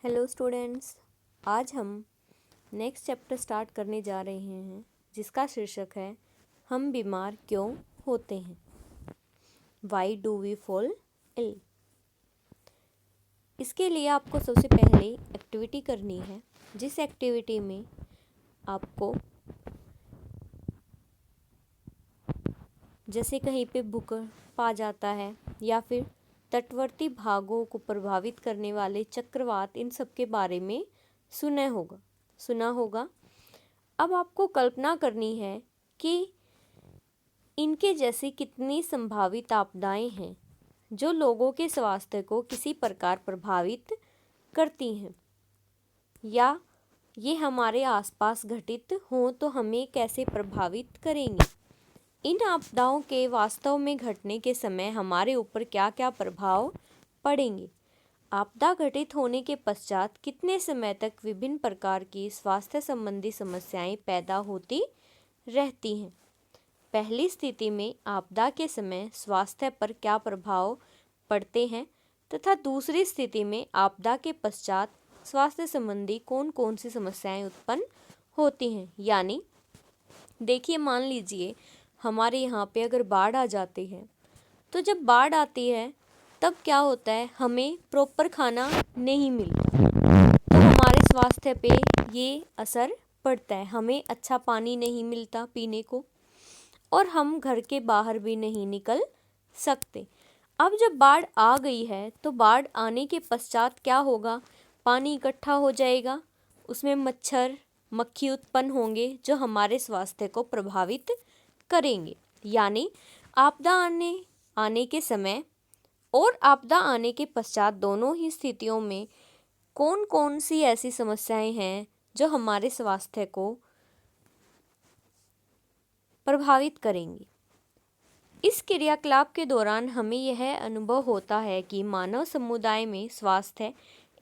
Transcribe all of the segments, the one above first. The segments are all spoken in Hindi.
हेलो स्टूडेंट्स, आज हम नेक्स्ट चैप्टर स्टार्ट करने जा रहे हैं जिसका शीर्षक है हम बीमार क्यों होते हैं। Why do we fall ill. इसके लिए आपको सबसे पहले एक्टिविटी करनी है, जिस एक्टिविटी में आपको जैसे कहीं पे भूकंप आ जाता है या फिर तटवर्ती भागों को प्रभावित करने वाले चक्रवात, इन सब के बारे में सुना होगा। अब आपको कल्पना करनी है कि इनके जैसी कितनी संभावित आपदाएं हैं जो लोगों के स्वास्थ्य को किसी प्रकार प्रभावित करती हैं, या ये हमारे आसपास घटित हों तो हमें कैसे प्रभावित करेंगे। इन आपदाओं के वास्तव में घटने के समय हमारे ऊपर क्या क्या प्रभाव पड़ेंगे। आपदा घटित होने के पश्चात कितने समय तक विभिन्न प्रकार की स्वास्थ्य संबंधी समस्याएं पैदा होती रहती हैं। पहली स्थिति में आपदा के समय स्वास्थ्य पर क्या प्रभाव पड़ते हैं तथा दूसरी स्थिति में आपदा के पश्चात स्वास्थ्य संबंधी कौन कौन सी समस्याएं उत्पन्न होती हैं। यानी देखिए, मान लीजिए हमारे यहाँ पे अगर बाढ़ आ जाती है, तो जब बाढ़ आती है तब क्या होता है, हमें प्रॉपर खाना नहीं मिलता, तो हमारे स्वास्थ्य पे ये असर पड़ता है। हमें अच्छा पानी नहीं मिलता पीने को और हम घर के बाहर भी नहीं निकल सकते। अब जब बाढ़ आ गई है तो बाढ़ आने के पश्चात क्या होगा, पानी इकट्ठा हो जाएगा, उसमें मच्छर मक्खी उत्पन्न होंगे जो हमारे स्वास्थ्य को प्रभावित करेंगे। यानी आपदा आने के समय और आपदा आने के पश्चात दोनों ही स्थितियों में कौन कौन सी ऐसी समस्याएं हैं जो हमारे स्वास्थ्य को प्रभावित करेंगी। इस क्रियाकलाप के दौरान हमें यह अनुभव होता है कि मानव समुदाय में स्वास्थ्य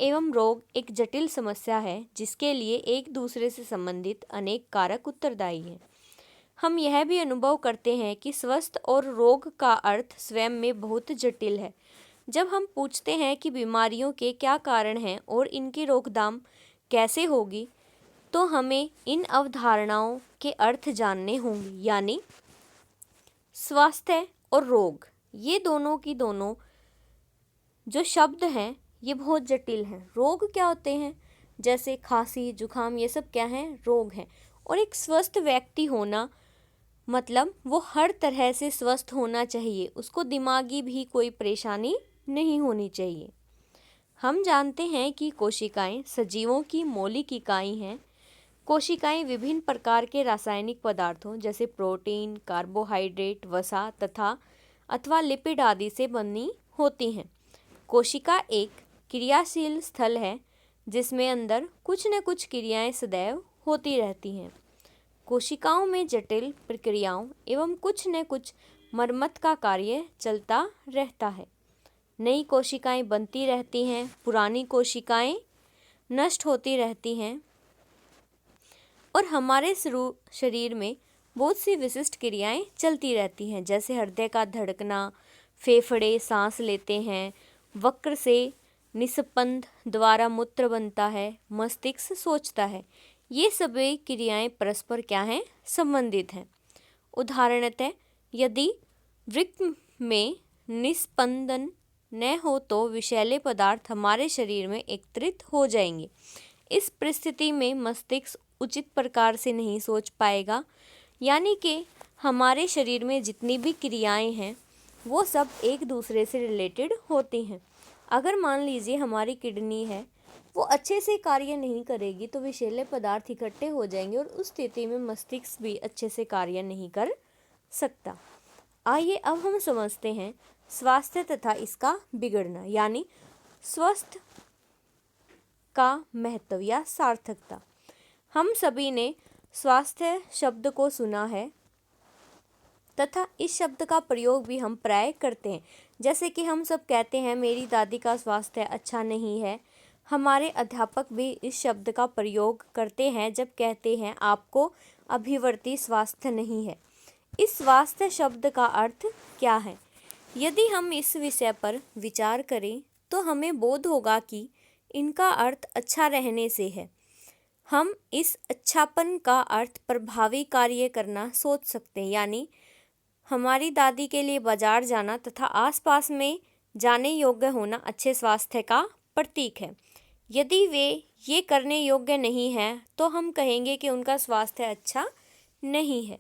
एवं रोग एक जटिल समस्या है, जिसके लिए एक दूसरे से संबंधित अनेक कारक उत्तरदायी हैं। हम यह भी अनुभव करते हैं कि स्वस्थ और रोग का अर्थ स्वयं में बहुत जटिल है। जब हम पूछते हैं कि बीमारियों के क्या कारण हैं और इनकी रोकथाम कैसे होगी, तो हमें इन अवधारणाओं के अर्थ जानने होंगे। यानी स्वास्थ्य और रोग, ये दोनों की दोनों जो शब्द हैं ये बहुत जटिल हैं। रोग क्या होते हैं, जैसे खांसी जुकाम, ये सब क्या हैं, रोग हैं। और एक स्वस्थ व्यक्ति होना मतलब वो हर तरह से स्वस्थ होना चाहिए, उसको दिमागी भी कोई परेशानी नहीं होनी चाहिए। हम जानते हैं कि कोशिकाएं सजीवों की मौलिक इकाई हैं। कोशिकाएं विभिन्न प्रकार के रासायनिक पदार्थों जैसे प्रोटीन, कार्बोहाइड्रेट, वसा अथवा लिपिड आदि से बनी होती हैं। कोशिका एक क्रियाशील स्थल है जिसमें अंदर कुछ न कुछ क्रियाएं सदैव होती रहती हैं। कोशिकाओं में जटिल प्रक्रियाओं एवं कुछ न कुछ मरम्मत का कार्य चलता रहता है। नई कोशिकाएं बनती रहती हैं, पुरानी कोशिकाएं नष्ट होती रहती हैं और हमारे शरीर में बहुत सी विशिष्ट क्रियाएं चलती रहती हैं, जैसे हृदय का धड़कना, फेफड़े सांस लेते हैं, वक्र से निस्पंद द्वारा मूत्र बनता है, मस्तिष्क सोचता है। ये सभी क्रियाएं परस्पर क्या हैं, संबंधित हैं। उदाहरणतः यदि वृक्क में निस्पंदन न हो तो विषैले पदार्थ हमारे शरीर में एकत्रित हो जाएंगे। इस परिस्थिति में मस्तिष्क उचित प्रकार से नहीं सोच पाएगा। यानी कि हमारे शरीर में जितनी भी क्रियाएं हैं वो सब एक दूसरे से रिलेटेड होती हैं। अगर मान लीजिए हमारी किडनी है, वो अच्छे से कार्य नहीं करेगी तो विषैले पदार्थ इकट्ठे हो जाएंगे और उस स्थिति में मस्तिष्क भी अच्छे से कार्य नहीं कर सकता। आइए अब हम समझते हैं स्वास्थ्य तथा इसका बिगड़ना, यानी स्वस्थ का महत्व या सार्थकता। हम सभी ने स्वास्थ्य शब्द को सुना है तथा इस शब्द का प्रयोग भी हम प्राय करते हैं। जैसे कि हम सब कहते हैं मेरी दादी का स्वास्थ्य अच्छा नहीं है। हमारे अध्यापक भी इस शब्द का प्रयोग करते हैं जब कहते हैं आपको अभिवर्ती स्वास्थ्य नहीं है। इस स्वास्थ्य शब्द का अर्थ क्या है? यदि हम इस विषय पर विचार करें तो हमें बोध होगा कि इनका अर्थ अच्छा रहने से है। हम इस अच्छापन का अर्थ प्रभावी कार्य करना सोच सकते हैं, यानी हमारी दादी के लिए बाजार जाना तथा आसपास में जाने योग्य होना अच्छे स्वास्थ्य का प्रतीक है। यदि वे ये करने योग्य नहीं हैं तो हम कहेंगे कि उनका स्वास्थ्य अच्छा नहीं है।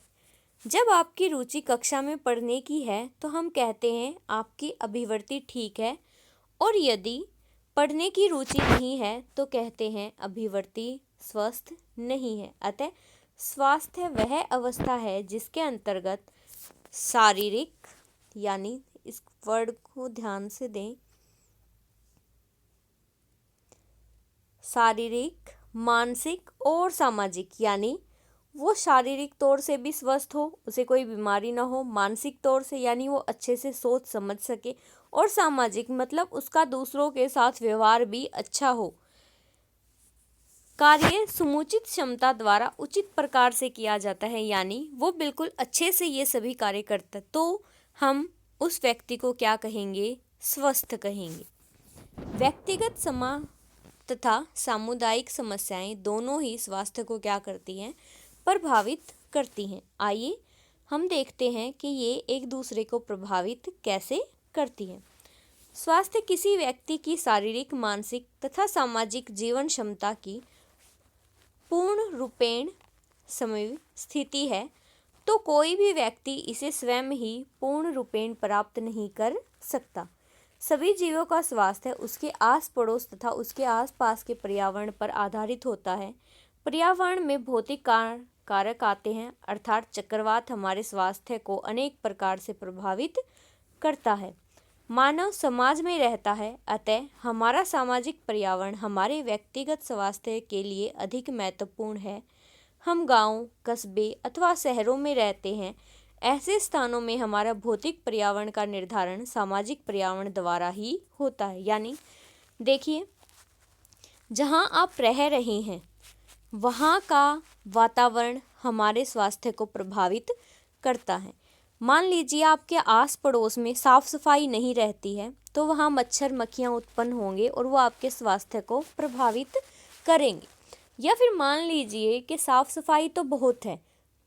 जब आपकी रुचि कक्षा में पढ़ने की है तो हम कहते हैं आपकी अभिवृत्ति ठीक है, और यदि पढ़ने की रुचि नहीं है तो कहते हैं अभिवृत्ति स्वस्थ नहीं है। अतः स्वास्थ्य वह अवस्था है जिसके अंतर्गत शारीरिक, यानी इस वर्ड को ध्यान से दें, शारीरिक, मानसिक और सामाजिक, यानी वो शारीरिक तौर से भी स्वस्थ हो, उसे कोई बीमारी ना हो, मानसिक तौर से यानी वो अच्छे से सोच समझ सके, और सामाजिक मतलब उसका दूसरों के साथ व्यवहार भी अच्छा हो। कार्य समुचित क्षमता द्वारा उचित प्रकार से किया जाता है, यानी वो बिल्कुल अच्छे से ये सभी कार्य करता है, तो हम उस व्यक्ति को क्या कहेंगे? स्वस्थ कहेंगे। व्यक्तिगत तथा सामुदायिक समस्याएं दोनों ही स्वास्थ्य को क्या करती हैं? प्रभावित करती हैं। आइए हम देखते हैं कि ये एक दूसरे को प्रभावित कैसे करती हैं। स्वास्थ्य किसी व्यक्ति की शारीरिक, मानसिक तथा सामाजिक जीवन क्षमता की पूर्ण रूपेण स्थिति है, तो कोई भी व्यक्ति इसे स्वयं ही पूर्ण रूपेण प्राप्त नहीं कर सकता। सभी जीवों का स्वास्थ्य उसके आस पड़ोस तथा उसके आसपास के पर्यावरण पर आधारित होता है। पर्यावरण में भौतिक कारक आते हैं, अर्थात चक्रवात हमारे स्वास्थ्य को अनेक प्रकार से प्रभावित करता है। मानव समाज में रहता है, अतः हमारा सामाजिक पर्यावरण हमारे व्यक्तिगत स्वास्थ्य के लिए अधिक महत्वपूर्ण है। हम गांव, कस्बे अथवा शहरों में रहते हैं। ऐसे स्थानों में हमारा भौतिक पर्यावरण का निर्धारण सामाजिक पर्यावरण द्वारा ही होता है। यानी देखिए, जहां आप रह रहे हैं वहां का वातावरण हमारे स्वास्थ्य को प्रभावित करता है। मान लीजिए आपके आस पड़ोस में साफ सफाई नहीं रहती है, तो वहाँ मच्छर मक्खियाँ उत्पन्न होंगे और वो आपके स्वास्थ्य को प्रभावित करेंगे। या फिर मान लीजिए कि साफ सफाई तो बहुत है,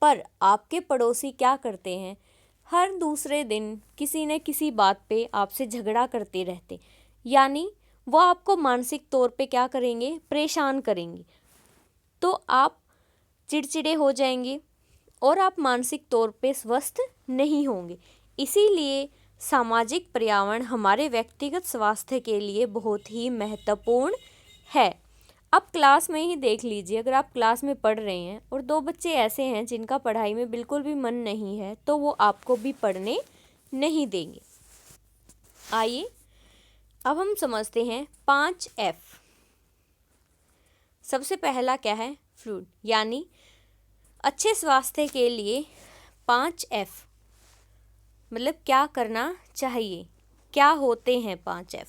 पर आपके पड़ोसी क्या करते हैं? हर दूसरे दिन किसी न किसी बात पे आपसे झगड़ा करते रहते, यानी वो आपको मानसिक तौर पे क्या करेंगे? परेशान करेंगे। तो आप चिड़चिड़े हो जाएंगे और आप मानसिक तौर पे स्वस्थ नहीं होंगे। इसीलिए सामाजिक पर्यावरण हमारे व्यक्तिगत स्वास्थ्य के लिए बहुत ही महत्वपूर्ण है। अब क्लास में ही देख लीजिए, अगर आप क्लास में पढ़ रहे हैं और दो बच्चे ऐसे हैं जिनका पढ़ाई में बिल्कुल भी मन नहीं है, तो वो आपको भी पढ़ने नहीं देंगे। आइए अब हम समझते हैं 5F। सबसे पहला क्या है? फ्लूइड, यानी अच्छे स्वास्थ्य के लिए 5F मतलब क्या करना चाहिए? क्या होते हैं 5F?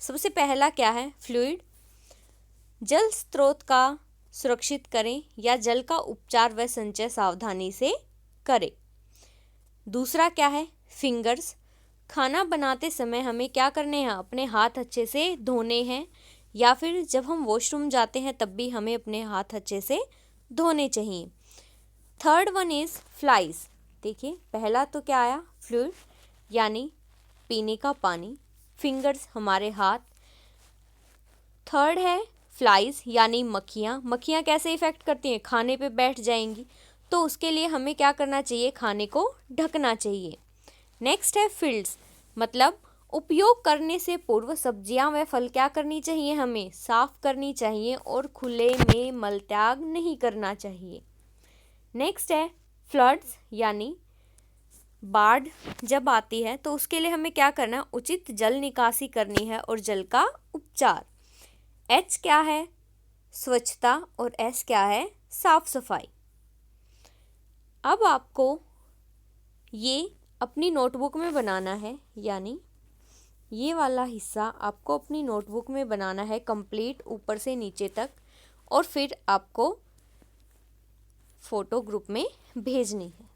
सबसे पहला क्या है? फ्लूइड, जल स्रोत का सुरक्षित करें या जल का उपचार व संचय सावधानी से करें। दूसरा क्या है? फिंगर्स, खाना बनाते समय हमें क्या करने हैं? अपने हाथ अच्छे से धोने हैं, या फिर जब हम वॉशरूम जाते हैं तब भी हमें अपने हाथ अच्छे से धोने चाहिए। Third one is flies. देखिए, पहला तो क्या आया? फ्लूइड यानी पीने का पानी, फिंगर्स हमारे हाथ। थर्ड है फ्लाइज यानी मक्खियाँ। मक्खियाँ कैसे इफ़ेक्ट करती हैं? खाने पे बैठ जाएंगी, तो उसके लिए हमें क्या करना चाहिए? खाने को ढकना चाहिए। नेक्स्ट है फील्ड्स, मतलब उपयोग करने से पूर्व सब्जियां व फल क्या करनी चाहिए? हमें साफ करनी चाहिए और खुले में मलत्याग नहीं करना चाहिए। नेक्स्ट है फ्लड्स, यानी बाढ़ जब आती है तो उसके लिए हमें क्या करना? उचित जल निकासी करनी है और जल का उपचार। H क्या है? स्वच्छता, और S क्या है? साफ सफाई। अब आपको ये अपनी नोटबुक में बनाना है, यानी ये वाला हिस्सा आपको अपनी नोटबुक में बनाना है कंप्लीट ऊपर से नीचे तक, और फिर आपको फ़ोटो ग्रुप में भेजनी है।